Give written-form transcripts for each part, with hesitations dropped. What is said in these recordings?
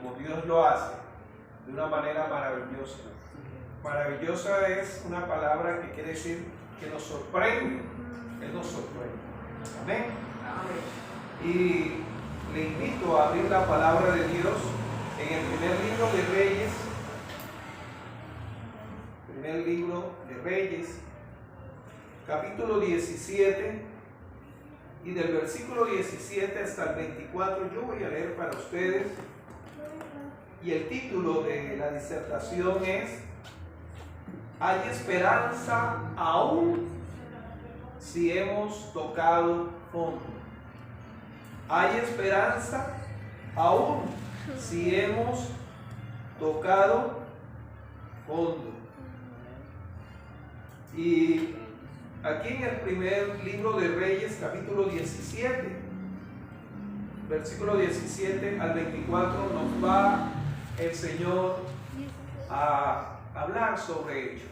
como Dios lo hace, de una manera maravillosa. Maravillosa es una palabra que quiere decir que nos sorprende. Él nos sorprende. Amén. Y le invito a abrir la palabra de Dios en el primer libro de Reyes, capítulo 17, y del versículo 17 hasta el 24 yo voy a leer para ustedes, y el título de la disertación es: ¿hay esperanza aún si hemos tocado fondo? ¿Hay esperanza aún si hemos tocado fondo? Y aquí en el primer libro de Reyes, capítulo 17, versículo 17 al 24, nos va el Señor a hablar sobre ello,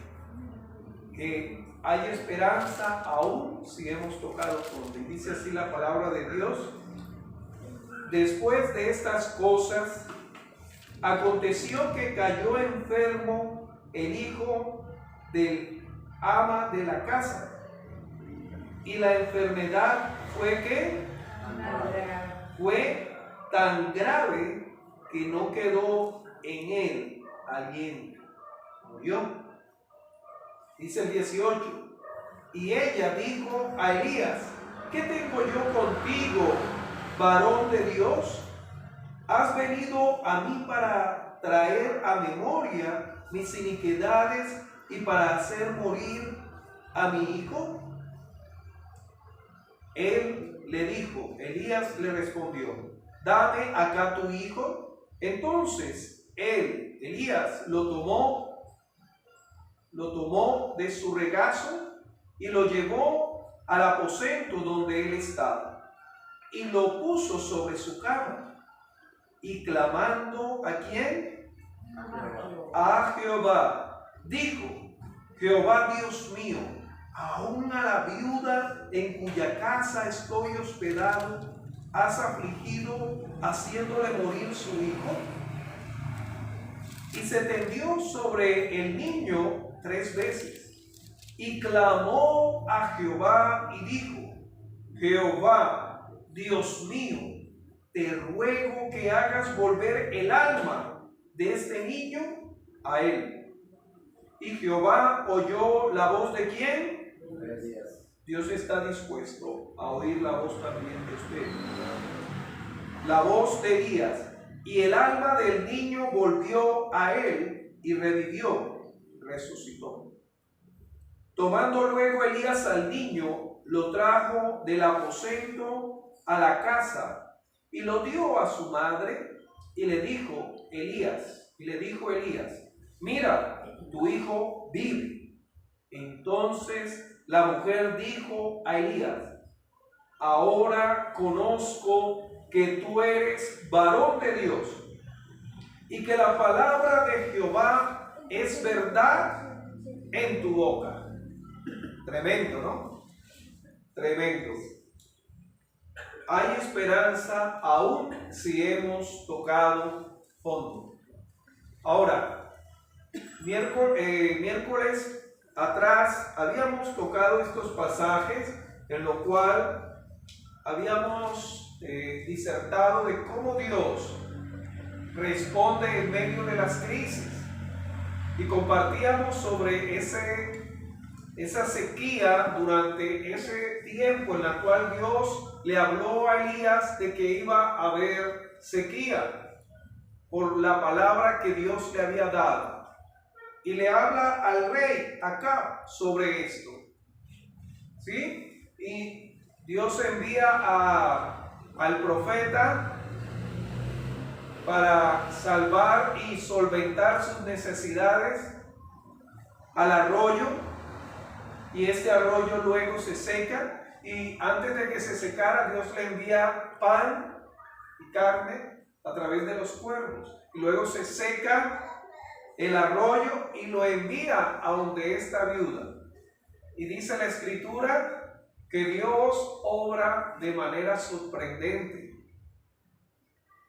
que hay esperanza aún si hemos tocado fondo. Y dice así la palabra de Dios: después de estas cosas, aconteció que cayó enfermo el hijo del ama de la casa, y la enfermedad fue ¿qué? Fue tan grave que no quedó en él aliento. Murió. Dice el 18: y ella dijo a Elías: ¿qué tengo yo contigo, varón de Dios? ¿Has venido a mí para traer a memoria mis iniquidades y para hacer morir a mi hijo? Él le dijo, Elías le respondió: dame acá tu hijo. Entonces él, Elías, lo tomó de su regazo y lo llevó al aposento donde él estaba, y lo puso sobre su cama, y clamando ¿a quién? A Jehová, dijo: Jehová Dios mío, aún a la viuda en cuya casa estoy hospedado, ¿has afligido haciéndole morir su hijo? Y se tendió sobre el niño 3 veces, y clamó a Jehová y dijo: Jehová, Dios mío, te ruego que hagas volver el alma de este niño a él. Y Jehová oyó la voz de ¿quién? Dios está dispuesto a oír la voz también de usted. La voz de Elías. Y el alma del niño volvió a él y revivió, resucitó. Tomando luego Elías al niño, lo trajo del aposento a la casa y lo dio a su madre, y le dijo Elías, mira, tu hijo vive. Entonces la mujer dijo a Elías: ahora conozco que tú eres varón de Dios, y que la palabra de Jehová es verdad en tu boca. Tremendo, ¿no? Tremendo. Hay esperanza aún si hemos tocado fondo. Ahora, miércoles atrás habíamos tocado estos pasajes, en lo cual habíamos disertado de cómo Dios responde en medio de las crisis, y compartíamos sobre esa sequía durante ese tiempo en la cual Dios le habló a Elías de que iba a haber sequía por la palabra que Dios le había dado, y le habla al rey Acab sobre esto, ¿sí? Y Dios envía al profeta para salvar y solventar sus necesidades al arroyo, y este arroyo luego se seca, y antes de que se secara Dios le envía pan y carne a través de los cuervos, y luego se seca el arroyo y lo envía a donde esta viuda, y dice la escritura que Dios obra de manera sorprendente.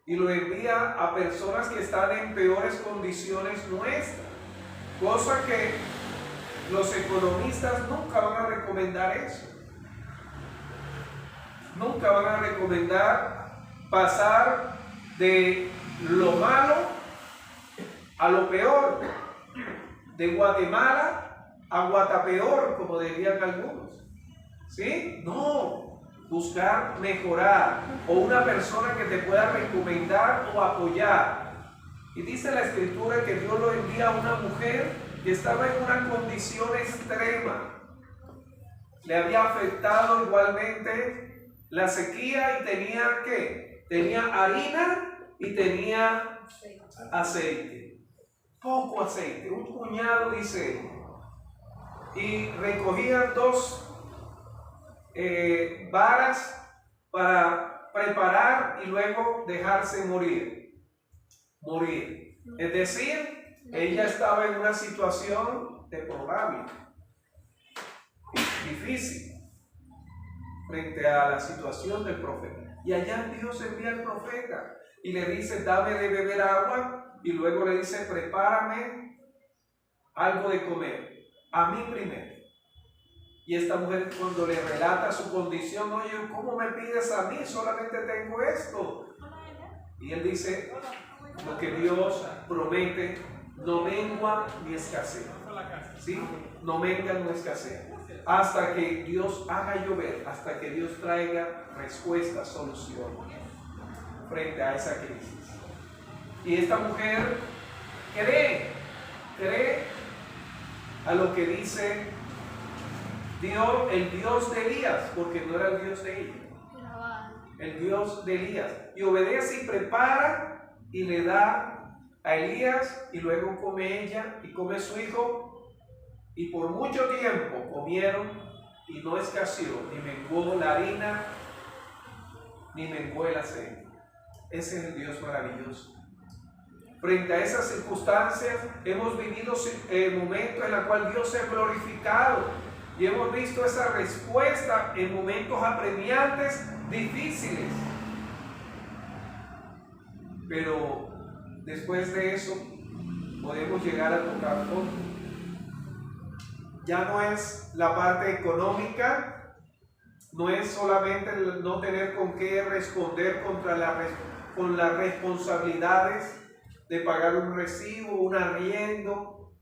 y lo envía a personas que están en peores condiciones nuestras, cosa que los economistas nunca van a recomendar eso. Nunca van a recomendar pasar de lo malo a lo peor, de Guatemala a Guatapeor, como dirían algunos. ¿Sí? No, buscar mejorar, o una persona que te pueda recomendar o apoyar. Y dice la Escritura que Dios lo envía a una mujer que estaba en una condición extrema. Le había afectado igualmente la sequía y tenía ¿qué? Tenía harina y tenía aceite. Poco aceite, un puñado dice. Y recogían 2 varas para preparar y luego dejarse morir. Es decir, ella estaba en una situación deplorable, difícil, frente a la situación del profeta. Y allá Dios envía al profeta y le dice, dame de beber agua, y luego le dice, prepárame algo de comer, a mí primero. Y esta mujer, cuando le relata su condición, oye, ¿cómo me pides a mí? Solamente tengo esto. Y él dice, lo que Dios promete no mengua ni escasea. ¿Sí? No mengua ni escasea. Hasta que Dios haga llover, hasta que Dios traiga respuesta, solución frente a esa crisis. Y esta mujer cree a lo que dice Dios, el Dios de Elías, porque no era el Dios de ella, el Dios de Elías, y obedece y prepara y le da a Elías, y luego come ella y come su hijo, y por mucho tiempo comieron y no escaseó, ni menguó la harina, ni menguó el aceite. Ese es el Dios maravilloso. Frente a esas circunstancias hemos vivido momentos en los cuales Dios se ha glorificado. Y hemos visto esa respuesta en momentos apremiantes, difíciles. Pero después de eso podemos llegar a tocar fondo. Ya no es la parte económica, no es solamente el no tener con qué responder con las responsabilidades de pagar un recibo, un arriendo,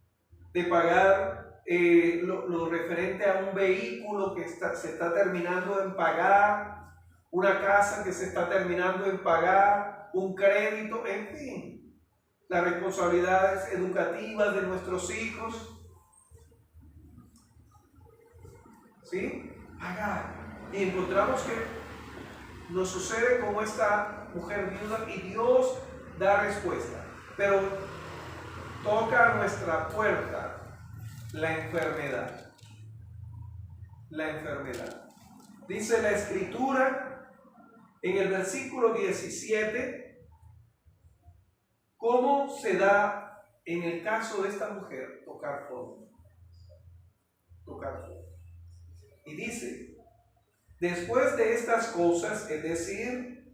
de pagar lo referente a un vehículo que se está terminando en pagar, una casa que se está terminando en pagar, un crédito, en fin, las responsabilidades educativas de nuestros hijos, ¿sí? Pagar. Y encontramos que nos sucede como esta mujer viuda y Dios da respuesta, pero toca a nuestra puerta la enfermedad. La enfermedad. Dice la Escritura en el versículo 17 cómo se da en el caso de esta mujer tocar fondo. Tocar fondo. Y dice, después de estas cosas, es decir,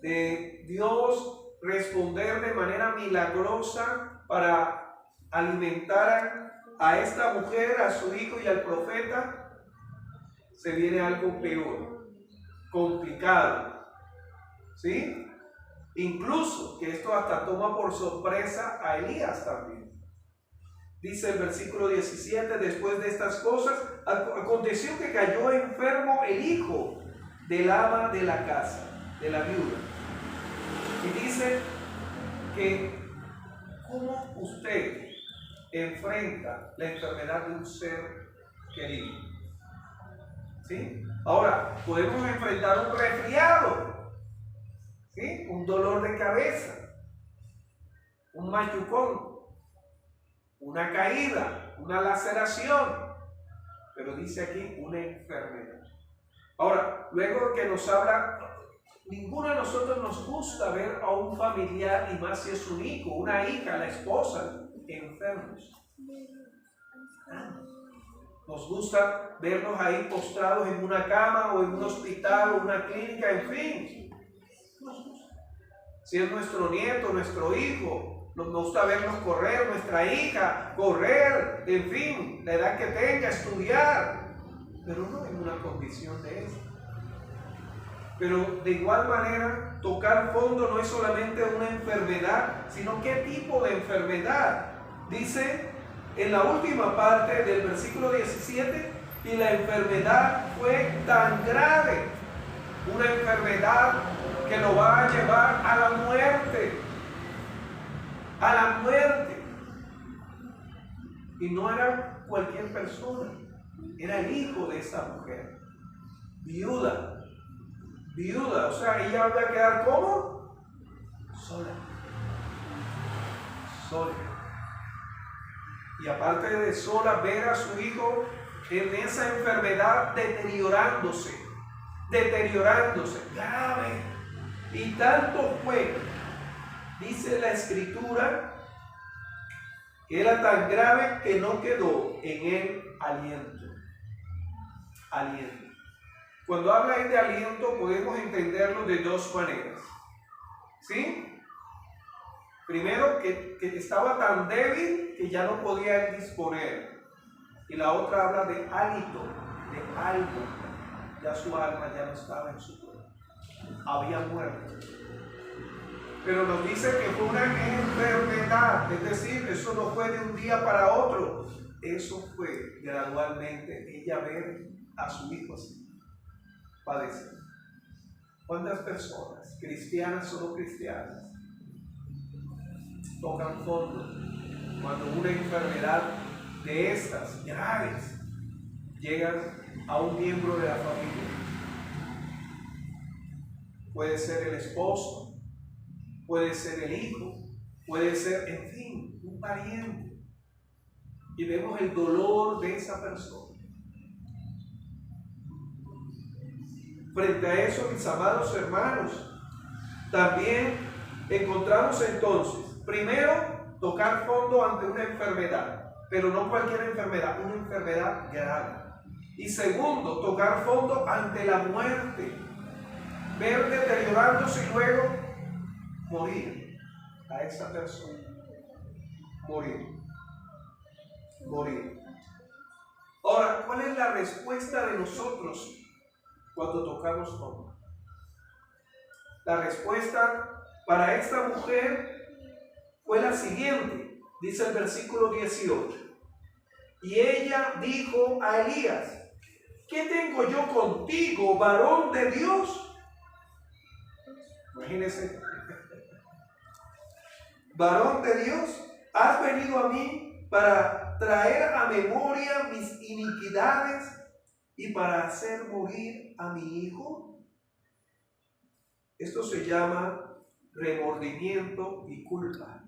de Dios responder de manera milagrosa para alimentar a esta mujer, a su hijo y al profeta, se viene algo peor, complicado, ¿sí? Incluso que esto hasta toma por sorpresa a Elías también. Dice el versículo 17, después de estas cosas, aconteció que cayó enfermo el hijo del ama de la casa, de la viuda. Y dice que cómo usted enfrenta la enfermedad de un ser querido. ¿Sí? Ahora, podemos enfrentar un resfriado, ¿sí? Un dolor de cabeza, un machucón, una caída, una laceración, pero dice aquí una enfermedad. Ahora, luego que nos habla, ninguno de nosotros nos gusta ver a un familiar, y más si es un hijo, una hija, la esposa, enfermos. Nos gusta verlos ahí postrados en una cama o en un hospital o una clínica, en fin. si es nuestro nieto, nuestro hijo, nos gusta vernos correr, nuestra hija, correr, en fin, la edad que tenga, estudiar, pero no en una condición de esa. Pero de igual manera, tocar fondo no es solamente una enfermedad, sino qué tipo de enfermedad. Dice en la última parte del versículo 17, y la enfermedad fue tan grave, una enfermedad que lo va a llevar a la muerte, a la muerte. Y no era cualquier persona, era el hijo de esa mujer, viuda, o sea, ella iba a quedar ¿cómo? Sola. Y aparte de sola, ver a su hijo en esa enfermedad deteriorándose, grave. Y tanto fue, dice la Escritura, que era tan grave que no quedó en él aliento. Cuando habla ahí de aliento, podemos entenderlo de dos maneras. ¿Sí? Primero, que estaba tan débil que ya no podía disponer. Y la otra habla de hálito, de algo. Ya su alma ya no estaba en su cuerpo. Había muerto. Pero nos dice que fue una enfermedad. Es decir, eso no fue de un día para otro. Eso fue gradualmente ella ver a su hijo así padecer. ¿Cuántas personas, cristianas o no cristianas, tocan fondo cuando una enfermedad de estas graves llega a un miembro de la familia? Puede ser el esposo, puede ser el hijo, puede ser, en fin, un pariente. Y vemos el dolor de esa persona. Frente a eso, mis amados hermanos, también encontramos entonces, primero, tocar fondo ante una enfermedad, pero no cualquier enfermedad, una enfermedad grave. Y segundo, tocar fondo ante la muerte, ver deteriorándose y luego morir a esa persona. Morir. Ahora, ¿cuál es la respuesta de nosotros cuando tocamos fondo? La respuesta para esta mujer fue la siguiente, dice el versículo 18. Y ella dijo a Elías: ¿qué tengo yo contigo, varón de Dios? Imagínense. Varón de Dios, ¿has venido a mí para traer a memoria mis iniquidades y para hacer morir a mi hijo? Esto se llama remordimiento y culpa.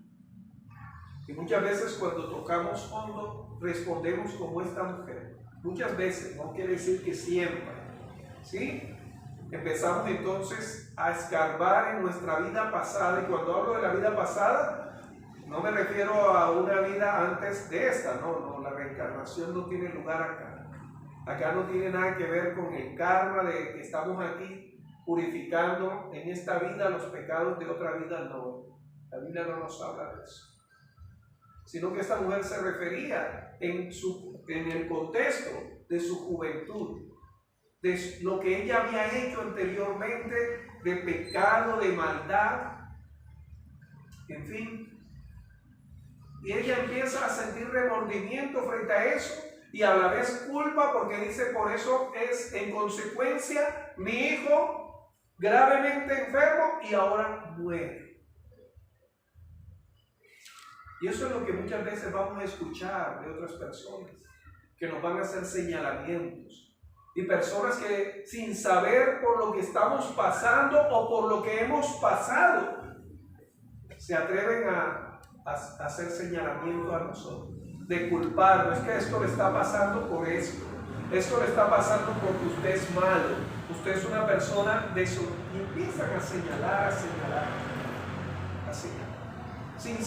Y muchas veces cuando tocamos fondo respondemos como esta mujer. Muchas veces, no quiere decir que siempre. ¿Sí? Empezamos entonces a escarbar en nuestra vida pasada. Y cuando hablo de la vida pasada, no me refiero a una vida antes de esta. No, la reencarnación no tiene lugar acá. Acá no tiene nada que ver con el karma de que estamos aquí purificando en esta vida los pecados de otra vida. No, la Biblia no nos habla de eso. Sino que esta mujer se refería en el contexto de su juventud, de lo que ella había hecho anteriormente, de pecado, de maldad, en fin. Y ella empieza a sentir remordimiento frente a eso y a la vez culpa, porque dice: por eso es en consecuencia mi hijo gravemente enfermo y ahora muere. Y eso es lo que muchas veces vamos a escuchar de otras personas, que nos van a hacer señalamientos. Y personas que, sin saber por lo que estamos pasando o por lo que hemos pasado, se atreven a hacer señalamiento a nosotros, de culparnos. Es que esto le está pasando por esto, esto le está pasando porque usted es malo, usted es una persona de eso. Y empiezan a señalar, sin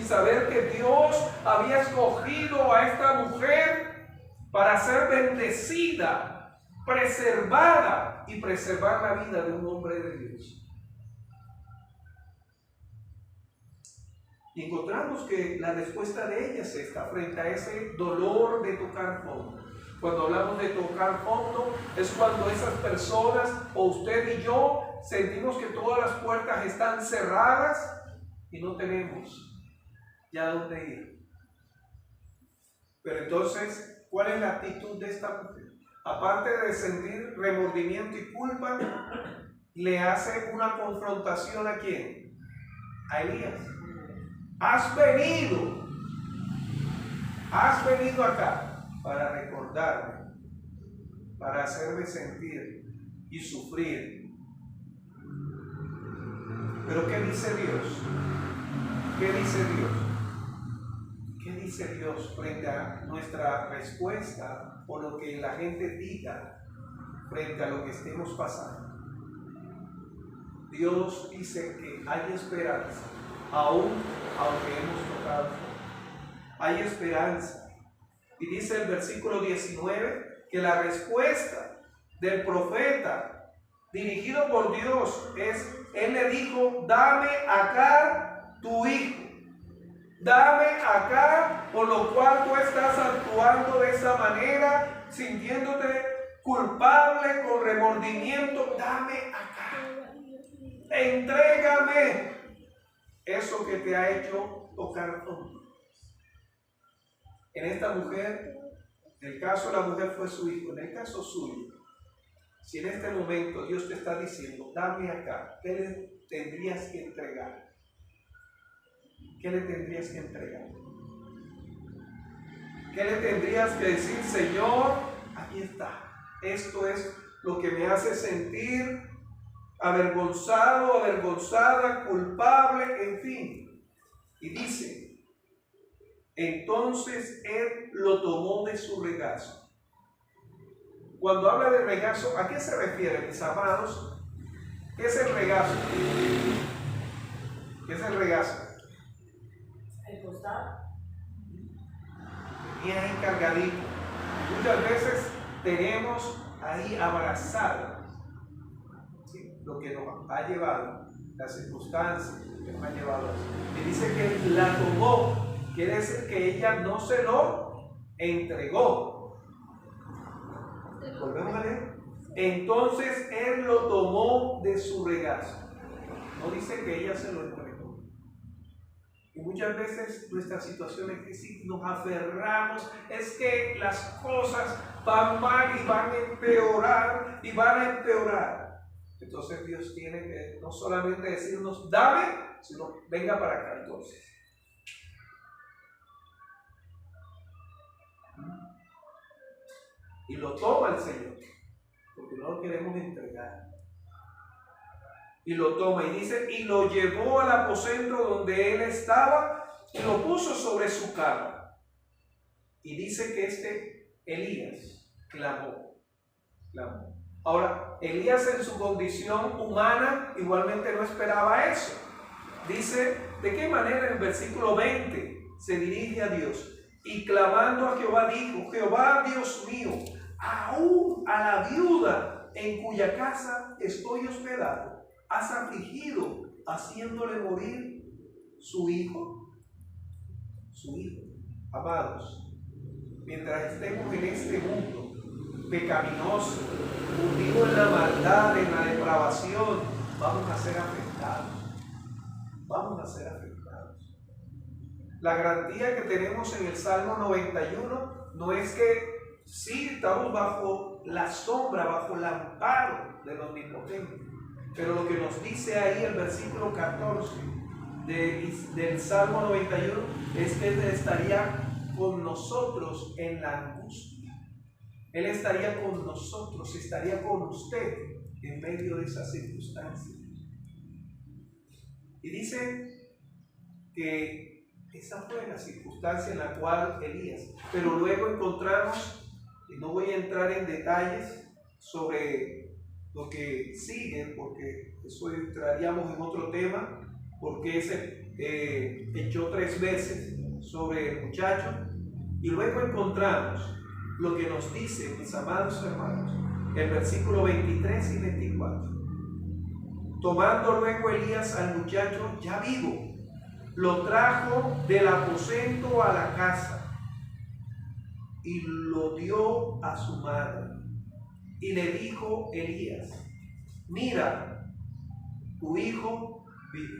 saber que Dios había escogido a esta mujer para ser bendecida, preservada y preservar la vida de un hombre de Dios. Y encontramos que la respuesta de ella es esta, frente a ese dolor de tocar fondo. Cuando hablamos de tocar fondo, es cuando esas personas, o usted y yo, sentimos que todas las puertas están cerradas y no tenemos ya dónde ir. Pero entonces, ¿cuál es la actitud de esta mujer? Aparte de sentir remordimiento y culpa, le hace una confrontación ¿a quién? A Elías. Has venido acá para recordarme, para hacerme sentir y sufrir. Pero ¿qué dice Dios? ¿Qué dice Dios? ¿Qué dice Dios frente a nuestra respuesta o lo que la gente diga frente a lo que estemos pasando? Dios dice que hay esperanza, aún aunque hemos tocado. Hay esperanza. Y dice el versículo 19 que la respuesta del profeta dirigido por Dios es, él le dijo, dame acá tu hijo. Dame acá, por lo cual tú estás actuando de esa manera, sintiéndote culpable, con remordimiento. Dame acá. Entrégame eso que te ha hecho tocar fondo. En esta mujer, en el caso de la mujer fue su hijo, en el caso suyo, si en este momento Dios te está diciendo, dame acá, ¿qué le tendrías que entregar? ¿Qué le tendrías que entregar? ¿Qué le tendrías que decir, Señor? Aquí está. Esto es lo que me hace sentir avergonzado, avergonzada, culpable, en fin. Y dice, entonces él lo tomó de su regazo. Cuando habla de regazo, ¿a qué se refiere, mis amados? ¿Qué es el regazo? ¿Qué es el regazo? El costado. Bien encargadito. Muchas veces tenemos ahí abrazado, ¿sí?, lo que nos ha llevado, las circunstancias que nos han llevado. Y dice que la tomó, quiere decir que ella no se lo entregó. Volvemos a leer. Entonces él lo tomó de su regazo. No dice que ella se lo entregó. Y muchas veces nuestra situación es que si nos aferramos, es que las cosas van mal y van a empeorar y van a empeorar. Entonces Dios tiene que no solamente decirnos, dame, sino venga para acá entonces. Y lo toma el Señor, porque no lo queremos entregar. Y lo toma y dice, y lo llevó al aposento donde él estaba y lo puso sobre su cama. Y dice que Elías clamó. Ahora, Elías en su condición humana igualmente no esperaba eso. Dice, ¿de qué manera en el versículo 20 se dirige a Dios? Y clamando a Jehová dijo, Jehová Dios mío, aún a la viuda en cuya casa estoy hospedado, ¿has afligido haciéndole morir su hijo? Su hijo. Amados, mientras estemos en este mundo pecaminoso, hundido en la maldad, en la depravación, vamos a ser afectados. Vamos a ser afectados. La garantía que tenemos en el Salmo 91 no es que sí estamos bajo la sombra, bajo el amparo del Omnipotente. Pero lo que nos dice ahí el versículo 14 del Salmo 91 es que Él estaría con nosotros en la angustia. Él estaría con nosotros, estaría con usted en medio de esas circunstancias. Y dice que esa fue la circunstancia en la cual Elías, pero luego encontramos, y no voy a entrar en detalles sobre lo que sigue, porque eso entraríamos en otro tema, porque se echó 3 veces sobre el muchacho, y luego encontramos lo que nos dice, mis amados hermanos, el versículo 23 y 24. Tomando luego Elías al muchacho ya vivo, lo trajo del aposento a la casa y lo dio a su madre. Y le dijo Elías: mira, tu hijo vive.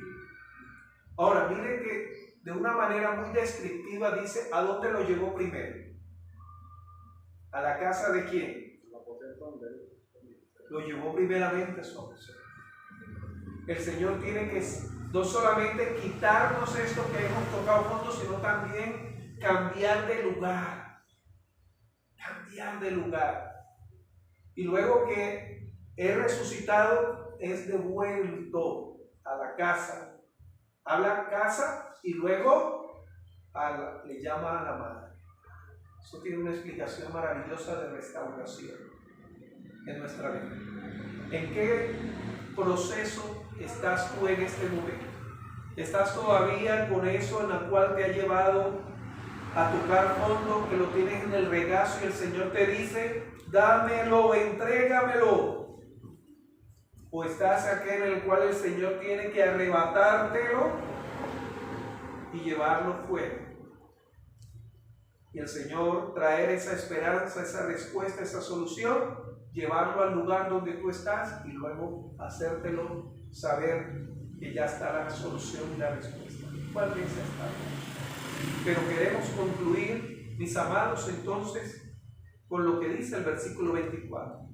Ahora, mire que de una manera muy descriptiva dice a dónde lo llevó primero. ¿A la casa de quién? Lo llevó primeramente a su aposento. El Señor tiene que no solamente quitarnos esto que hemos tocado fondo, sino también cambiar de lugar. Cambiar de lugar. Y luego que he resucitado, es devuelto a la casa. Habla casa y luego le llama a la madre. Eso tiene una explicación maravillosa de restauración en nuestra vida. ¿En qué proceso estás tú en este momento? ¿Estás todavía con eso en la cual te ha llevado a tocar fondo, que lo tienes en el regazo y el Señor te dice: dámelo, entrégamelo? ¿O estás aquel en el cual el Señor tiene que arrebatártelo y llevarlo fuera? Y el Señor traer esa esperanza, esa respuesta, esa solución, llevarlo al lugar donde tú estás y luego hacértelo saber que ya está la solución y la respuesta. ¿Cuál es esta? Pero queremos concluir, mis amados, entonces, con lo que dice el versículo 24.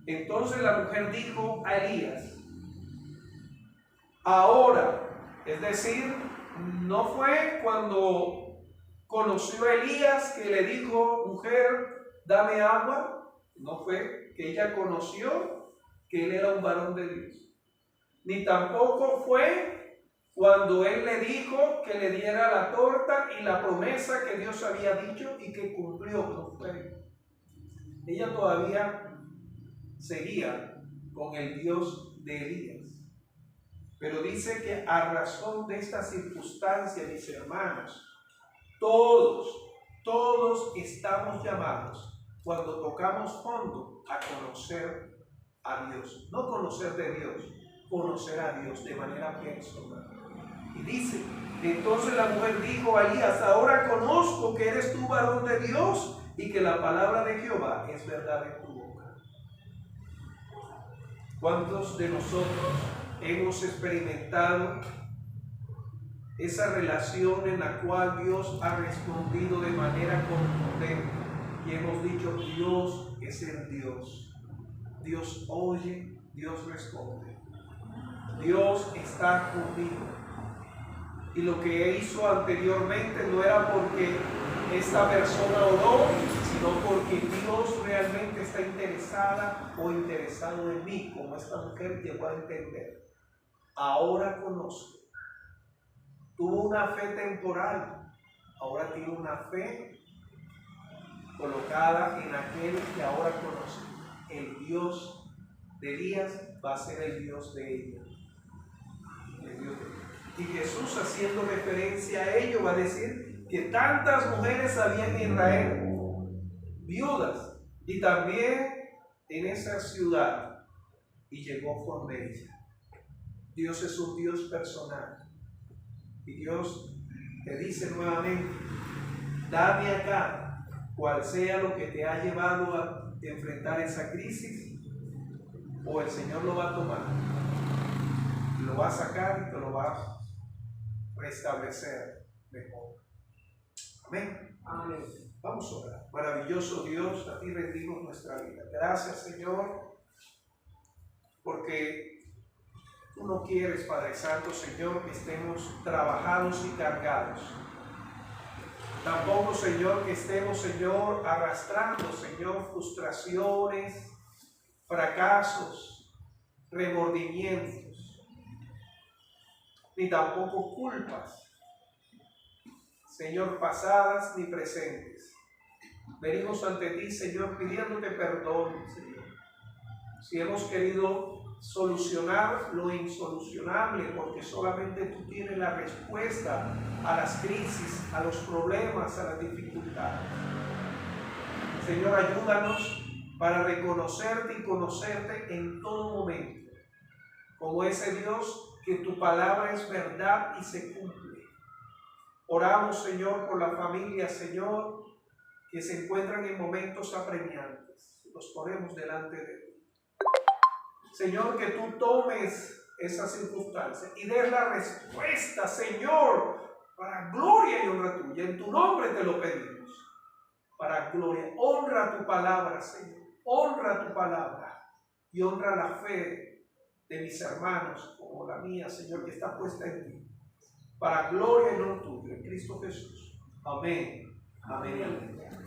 Entonces la mujer dijo a Elías: ahora, es decir, no fue cuando conoció a Elías que le dijo: mujer, dame agua. No fue que ella conoció que él era un varón de Dios. Ni tampoco fue cuando él le dijo que le diera la torta y la promesa que Dios había dicho y que cumplió. No fue. Ella todavía seguía con el Dios de Elías. Pero dice que a razón de esta circunstancia, mis hermanos, todos estamos llamados, cuando tocamos fondo, a conocer a Dios. No conocer de Dios, conocer a Dios de manera personal. Y dice: entonces la mujer dijo a Elías: ahora conozco que eres tú varón de Dios y que la palabra de Jehová es verdad en tu boca. ¿Cuántos de nosotros hemos experimentado esa relación en la cual Dios ha respondido de manera contundente y hemos dicho: Dios es el Dios? Dios oye, Dios responde, Dios está conmigo. Y lo que hizo anteriormente no era porque esta persona oró, sino porque Dios realmente está interesada o interesado en mí, como esta mujer llegó a entender. Ahora conozco. Tuvo una fe temporal, ahora tiene una fe colocada en aquel que ahora conoce. El Dios de Elías va a ser el Dios de ella. El Dios de ella. Y Jesús, haciendo referencia a ello, va a decir que tantas mujeres había en Israel, viudas, y también en esa ciudad, y llegó con ella. Dios es un Dios personal. Y Dios te dice nuevamente: dame acá, cual sea lo que te ha llevado a enfrentar esa crisis, o el Señor lo va a tomar, lo va a sacar y te lo va a restablecer mejor. Amén. Amén. Vamos a orar. Maravilloso Dios, a ti rendimos nuestra vida. Gracias, Señor, porque tú no quieres, Padre Santo, Señor, que estemos trabajados y cargados. Tampoco, Señor, que estemos, Señor, arrastrando, Señor, frustraciones, fracasos, remordimientos, ni tampoco culpas, Señor, pasadas ni presentes. Venimos ante ti, Señor, pidiéndote perdón, Señor. Si hemos querido solucionar lo insolucionable, porque solamente tú tienes la respuesta a las crisis, a los problemas, a las dificultades. Señor, ayúdanos para reconocerte y conocerte en todo momento, como ese Dios que tu palabra es verdad y se cumple. Oramos, Señor, por las familias, Señor, que se encuentran en momentos apremiantes. Los ponemos delante de ti. Señor, que tú tomes esas circunstancias y des la respuesta, Señor, para gloria y honra tuya. En tu nombre te lo pedimos. Para gloria. Honra tu palabra, Señor. Honra tu palabra. Y honra la fe de mis hermanos, como la mía, Señor, que está puesta en ti. Para gloria y honra tuya, en Cristo Jesús. Amén. Amén. Amén.